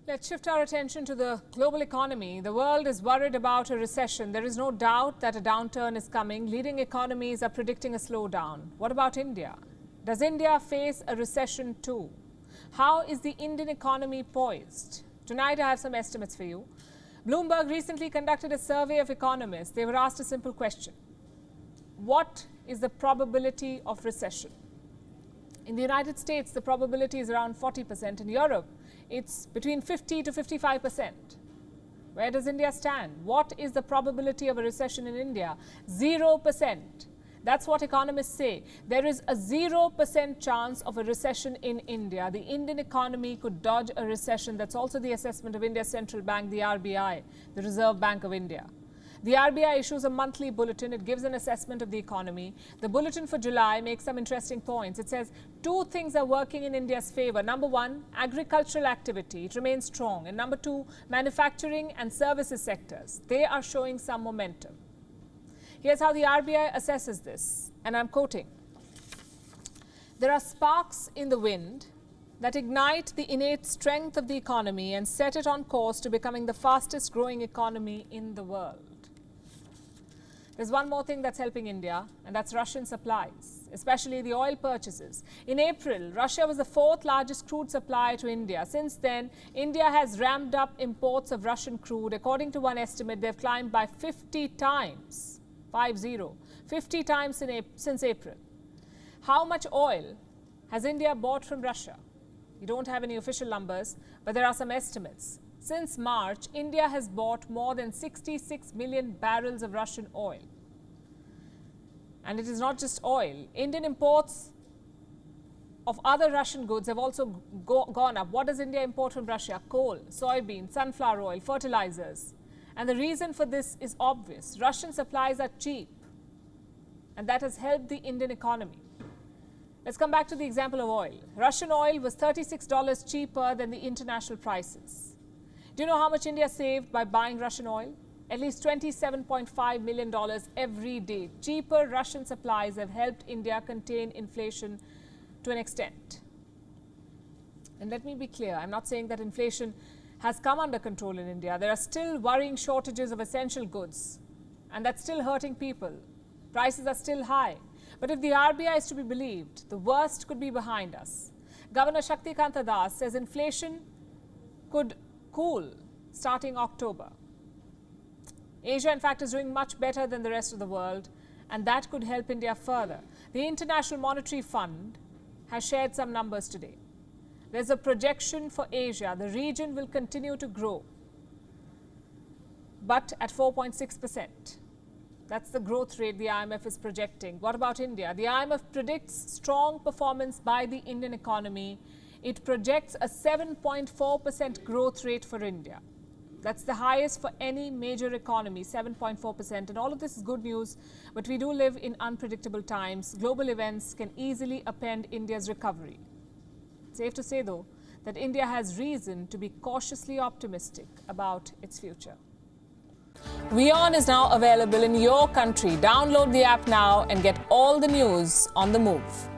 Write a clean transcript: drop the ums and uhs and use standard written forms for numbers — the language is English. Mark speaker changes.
Speaker 1: Let's shift our attention to the global economy. The world is worried about a recession. There is no doubt that a downturn is coming. Leading economies are predicting a slowdown. What about India? Does India face a recession too? How is the Indian economy poised? Tonight I have some estimates for you. Bloomberg recently conducted a survey of economists. They were asked a simple question. What is the probability of recession? In the United States, the probability is around 40%. In Europe, it's between 50 to 55%. Where does India stand? What is the probability of a recession in India? 0%. That's what economists say. There is a 0% chance of a recession in India. The Indian economy could dodge a recession. That's also the assessment of India's central bank, the RBI, the Reserve Bank of India. The RBI issues a monthly bulletin. It gives an assessment of the economy. The bulletin for July makes some interesting points. It says two things are working in India's favor. Number one, agricultural activity. It remains strong. And number two, manufacturing and services sectors. They are showing some momentum. Here's how the RBI assesses this. And I'm quoting. There are sparks in the wind that ignite the innate strength of the economy and set it on course to becoming the fastest growing economy in the world. There's one more thing that's helping India, and that's Russian supplies, especially the oil purchases. In April, Russia was the fourth largest crude supplier to India. Since then, India has ramped up imports of Russian crude. According to one estimate, they've climbed by 50 times, 50 times since April. How much oil has India bought from Russia? We don't have any official numbers, but there are some estimates. Since March, India has bought more than 66 million barrels of Russian oil. And it is not just oil. Indian imports of other Russian goods have also gone up. What does India import from Russia? Coal, soybean, sunflower oil, fertilizers. And the reason for this is obvious. Russian supplies are cheap. And that has helped the Indian economy. Let's come back to the example of oil. Russian oil was $36 cheaper than the international prices. Do you know how much India saved by buying Russian oil? At least $27.5 million every day. Cheaper Russian supplies have helped India contain inflation to an extent. And let me be clear, I'm not saying that inflation has come under control in India. There are still worrying shortages of essential goods, and that's still hurting people. Prices are still high. But if the RBI is to be believed, the worst could be behind us. Governor Shaktikanta Das says inflation could cool starting October. Asia, in fact, is doing much better than the rest of the world, and that could help India further. The International Monetary Fund has shared some numbers today. There's a projection for Asia. The region will continue to grow, but at 4.6%. That's the growth rate the IMF is projecting. What about India? The IMF predicts strong performance by the Indian economy. It projects a 7.4% growth rate for India. That's the highest for any major economy, 7.4%. And all of this is good news, but we do live in unpredictable times. Global events can easily upend India's recovery. Safe to say, though, that India has reason to be cautiously optimistic about its future. WION is now available in your country. Download the app now and get all the news on the move.